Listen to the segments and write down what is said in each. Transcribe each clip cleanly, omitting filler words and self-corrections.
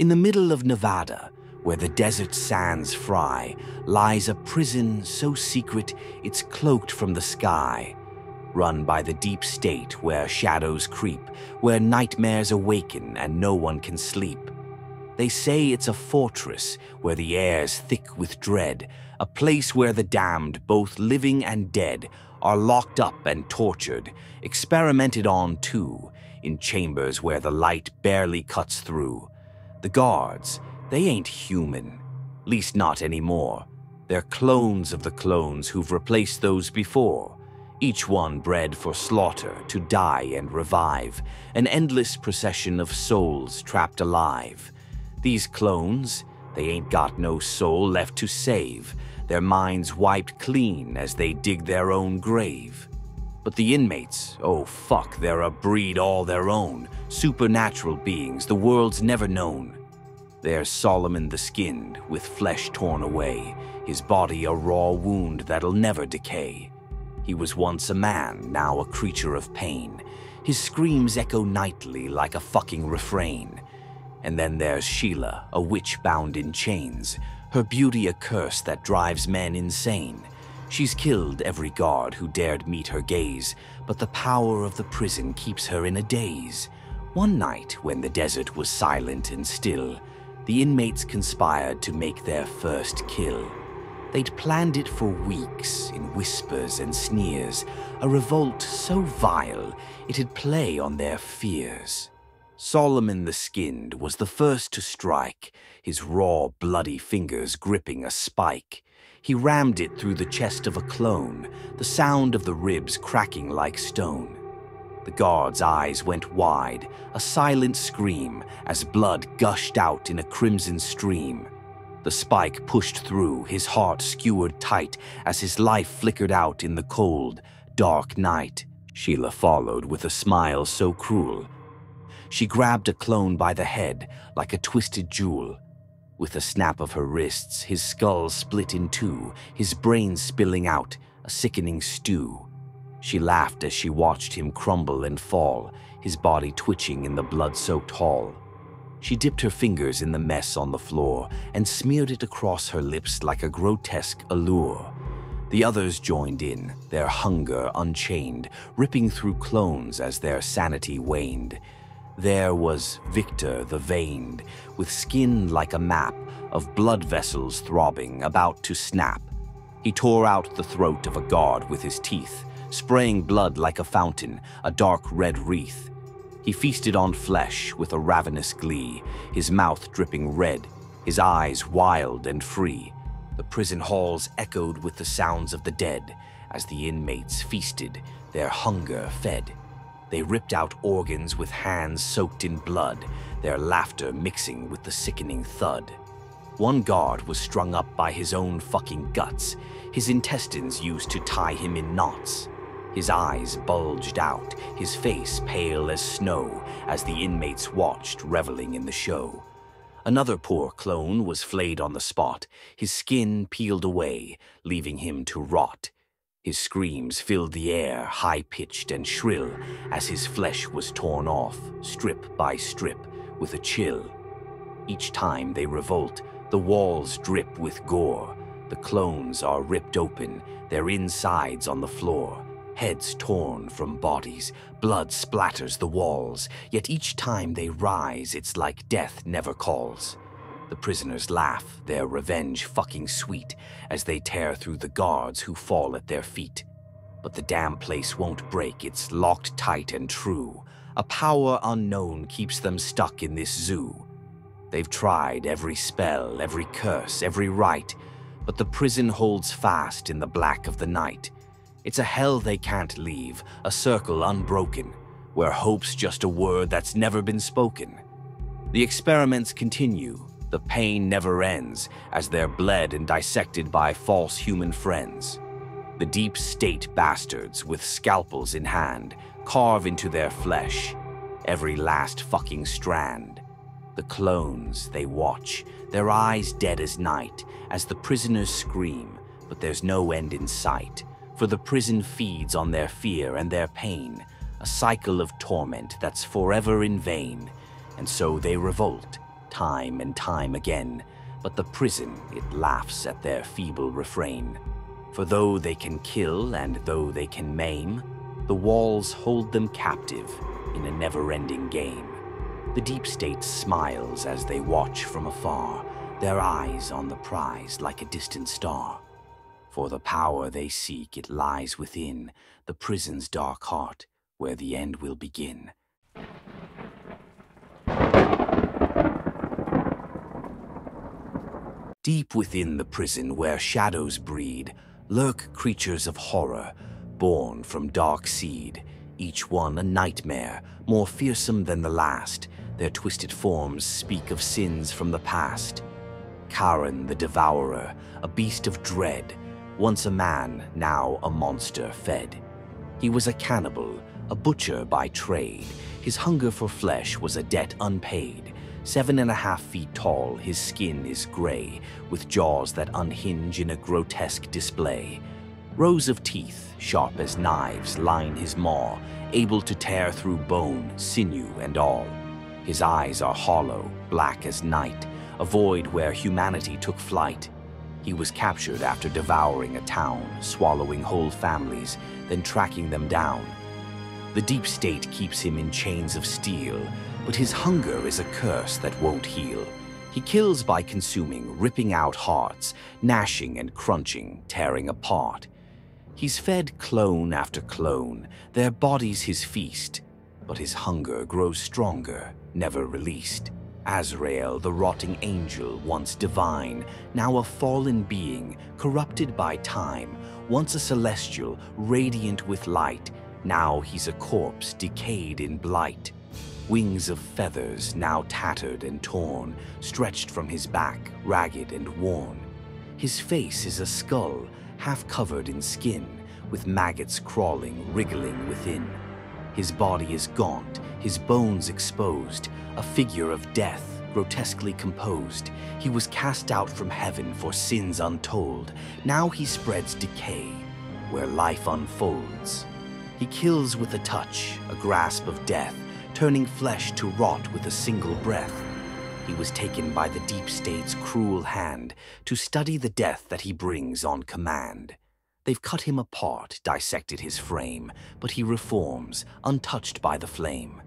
In the middle of Nevada, where the desert sands fry, lies a prison so secret it's cloaked from the sky. Run by the deep state where shadows creep, where nightmares awaken and no one can sleep. They say it's a fortress where the air's thick with dread, a place where the damned, both living and dead, are locked up and tortured, experimented on too, in chambers where the light barely cuts through. The guards, they ain't human, least not anymore. They're clones of the clones who've replaced those before. Each one bred for slaughter, to die and revive, an endless procession of souls trapped alive. These clones, they ain't got no soul left to save, their minds wiped clean as they dig their own grave. But the inmates, oh fuck, they're a breed all their own, supernatural beings the world's never known. There's Solomon the Skinned, with flesh torn away, his body a raw wound that'll never decay. He was once a man, now a creature of pain. His screams echo nightly like a fucking refrain. And then there's Sheila, a witch bound in chains, her beauty a curse that drives men insane. She's killed every guard who dared meet her gaze, but the power of the prison keeps her in a daze. One night, when the desert was silent and still, the inmates conspired to make their first kill. They'd planned it for weeks, in whispers and sneers, a revolt so vile it'd play on their fears. Solomon the Skinned was the first to strike, his raw, bloody fingers gripping a spike. He rammed it through the chest of a clone, the sound of the ribs cracking like stone. The guard's eyes went wide, a silent scream, as blood gushed out in a crimson stream. The spike pushed through, his heart skewered tight, as his life flickered out in the cold, dark night. Sheila followed with a smile so cruel. She grabbed a clone by the head, like a twisted jewel. With a snap of her wrists, his skull split in two, his brains spilling out, a sickening stew. She laughed as she watched him crumble and fall, his body twitching in the blood-soaked hall. She dipped her fingers in the mess on the floor and smeared it across her lips like a grotesque allure. The others joined in, their hunger unchained, ripping through clones as their sanity waned. There was Victor the Veined, with skin like a map of blood vessels throbbing, about to snap. He tore out the throat of a guard with his teeth, spraying blood like a fountain, a dark red wreath. He feasted on flesh with a ravenous glee, his mouth dripping red, his eyes wild and free. The prison halls echoed with the sounds of the dead as the inmates feasted, their hunger fed. They ripped out organs with hands soaked in blood, their laughter mixing with the sickening thud. One guard was strung up by his own fucking guts, his intestines used to tie him in knots. His eyes bulged out, his face pale as snow, as the inmates watched, reveling in the show. Another poor clone was flayed on the spot, his skin peeled away, leaving him to rot. His screams filled the air, high-pitched and shrill, as his flesh was torn off, strip by strip, with a chill. Each time they revolt, the walls drip with gore. The clones are ripped open, their insides on the floor. Heads torn from bodies, blood splatters the walls, yet each time they rise, it's like death never calls. The prisoners laugh, their revenge fucking sweet, as they tear through the guards who fall at their feet. But the damn place won't break, it's locked tight and true. A power unknown keeps them stuck in this zoo. They've tried every spell, every curse, every rite, but the prison holds fast in the black of the night. It's a hell they can't leave, a circle unbroken, where hope's just a word that's never been spoken. The experiments continue, the pain never ends, as they're bled and dissected by false human friends. The deep state bastards, with scalpels in hand, carve into their flesh every last fucking strand. The clones, they watch, their eyes dead as night, as the prisoners scream, but there's no end in sight. For the prison feeds on their fear and their pain, a cycle of torment that's forever in vain. And so they revolt, time and time again, but the prison, it laughs at their feeble refrain. For though they can kill and though they can maim, the walls hold them captive in a never-ending game. The deep state smiles as they watch from afar, their eyes on the prize like a distant star. For the power they seek, it lies within the prison's dark heart, where the end will begin. Deep within the prison where shadows breed, lurk creatures of horror, born from dark seed, each one a nightmare, more fearsome than the last. Their twisted forms speak of sins from the past. Karen the Devourer, a beast of dread, once a man, now a monster fed. He was a cannibal, a butcher by trade. His hunger for flesh was a debt unpaid. 7.5 feet tall, his skin is gray, with jaws that unhinge in a grotesque display. Rows of teeth, sharp as knives, line his maw, able to tear through bone, sinew, and all. His eyes are hollow, black as night, a void where humanity took flight. He was captured after devouring a town, swallowing whole families, then tracking them down. The deep state keeps him in chains of steel, but his hunger is a curse that won't heal. He kills by consuming, ripping out hearts, gnashing and crunching, tearing apart. He's fed clone after clone, their bodies his feast, but his hunger grows stronger, never released. Azrael, the rotting angel, once divine, now a fallen being, corrupted by time, once a celestial, radiant with light, now he's a corpse decayed in blight. Wings of feathers, now tattered and torn, stretched from his back, ragged and worn. His face is a skull, half covered in skin, with maggots crawling, wriggling within. His body is gaunt, his bones exposed, a figure of death, grotesquely composed. He was cast out from heaven for sins untold. Now he spreads decay, where life unfolds. He kills with a touch, a grasp of death, turning flesh to rot with a single breath. He was taken by the deep state's cruel hand to study the death that he brings on command. They've cut him apart, dissected his frame, but he reforms, untouched by the flame.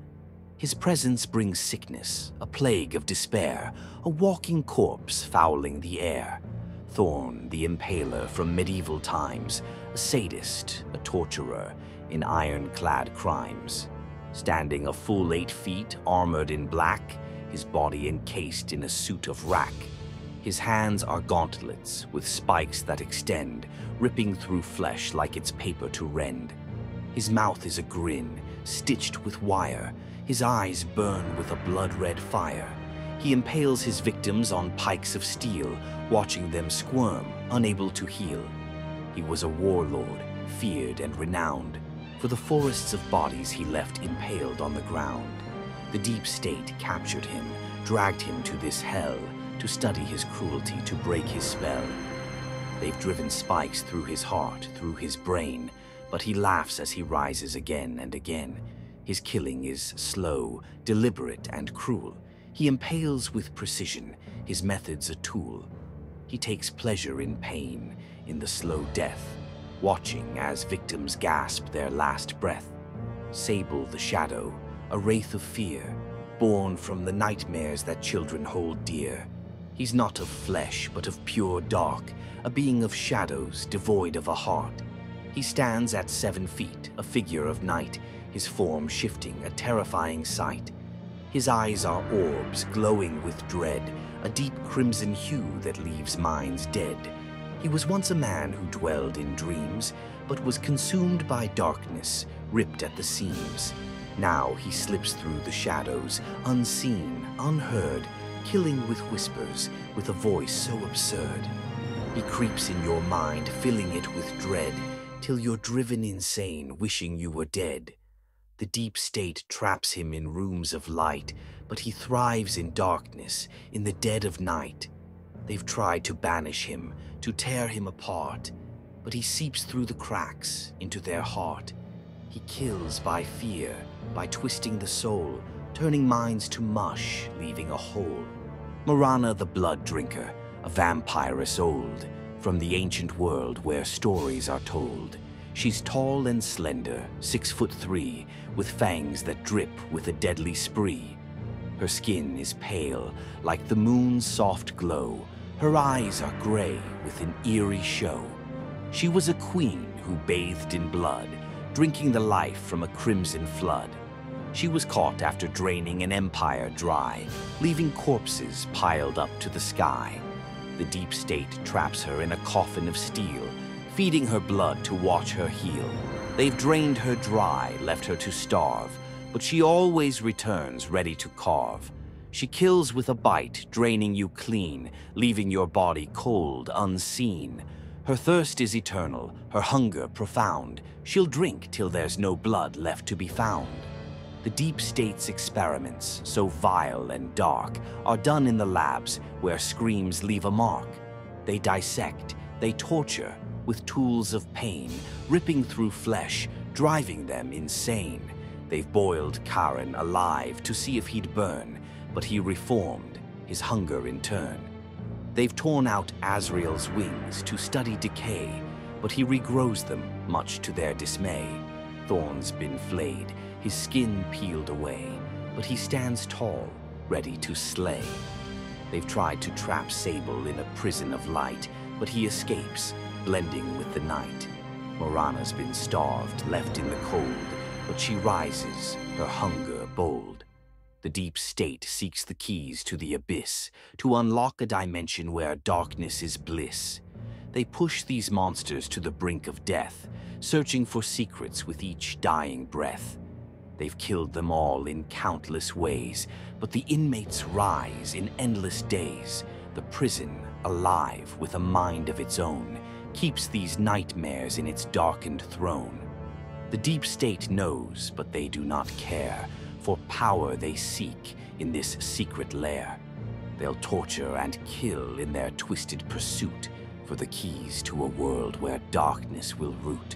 His presence brings sickness, a plague of despair, a walking corpse fouling the air. Thorn, the impaler from medieval times, a sadist, a torturer, in ironclad crimes. Standing a full 8 feet, armored in black, his body encased in a suit of wrack. His hands are gauntlets with spikes that extend, ripping through flesh like it's paper to rend. His mouth is a grin, stitched with wire. His eyes burn with a blood-red fire. He impales his victims on pikes of steel, watching them squirm, unable to heal. He was a warlord, feared and renowned. For the forests of bodies he left impaled on the ground. The deep state captured him, dragged him to this hell, to study his cruelty, to break his spell. They've driven spikes through his heart, through his brain, but he laughs as he rises again and again. His killing is slow, deliberate, and cruel. He impales with precision, his methods a tool. He takes pleasure in pain, in the slow death, watching as victims gasp their last breath. Sable the shadow, a wraith of fear, born from the nightmares that children hold dear. He's not of flesh, but of pure dark, a being of shadows, devoid of a heart. He stands at 7 feet, a figure of night, his form shifting, a terrifying sight. His eyes are orbs, glowing with dread, a deep crimson hue that leaves minds dead. He was once a man who dwelled in dreams, but was consumed by darkness, ripped at the seams. Now he slips through the shadows, unseen, unheard, killing with whispers, with a voice so absurd. He creeps in your mind, filling it with dread, till you're driven insane, wishing you were dead. The deep state traps him in rooms of light, but he thrives in darkness, in the dead of night. They've tried to banish him, to tear him apart, but he seeps through the cracks into their heart. He kills by fear, by twisting the soul, turning minds to mush, leaving a hole. Morana the Blood Drinker, a vampiress old, from the ancient world where stories are told. She's tall and slender, 6'3", with fangs that drip with a deadly spree. Her skin is pale, like the moon's soft glow. Her eyes are gray with an eerie show. She was a queen who bathed in blood, drinking the life from a crimson flood. She was caught after draining an empire dry, leaving corpses piled up to the sky. The deep state traps her in a coffin of steel, feeding her blood to watch her heal. They've drained her dry, left her to starve, but she always returns ready to carve. She kills with a bite, draining you clean, leaving your body cold, unseen. Her thirst is eternal, her hunger profound. She'll drink till there's no blood left to be found. The deep state's experiments, so vile and dark, are done in the labs where screams leave a mark. They dissect, they torture, with tools of pain, ripping through flesh, driving them insane. They've boiled Karen alive to see if he'd burn, but he reformed, his hunger in turn. They've torn out Azrael's wings to study decay, but he regrows them, much to their dismay. Thorns been flayed, his skin peeled away, but he stands tall, ready to slay. They've tried to trap Sable in a prison of light, but he escapes, blending with the night. Morana's been starved, left in the cold, but she rises, her hunger bold. The deep state seeks the keys to the abyss, to unlock a dimension where darkness is bliss. They push these monsters to the brink of death, searching for secrets with each dying breath. They've killed them all in countless ways, but the inmates rise in endless days. The prison, alive with a mind of its own, keeps these nightmares in its darkened throne. The deep state knows, but they do not care. For power they seek in this secret lair. They'll torture and kill in their twisted pursuit for the keys to a world where darkness will root.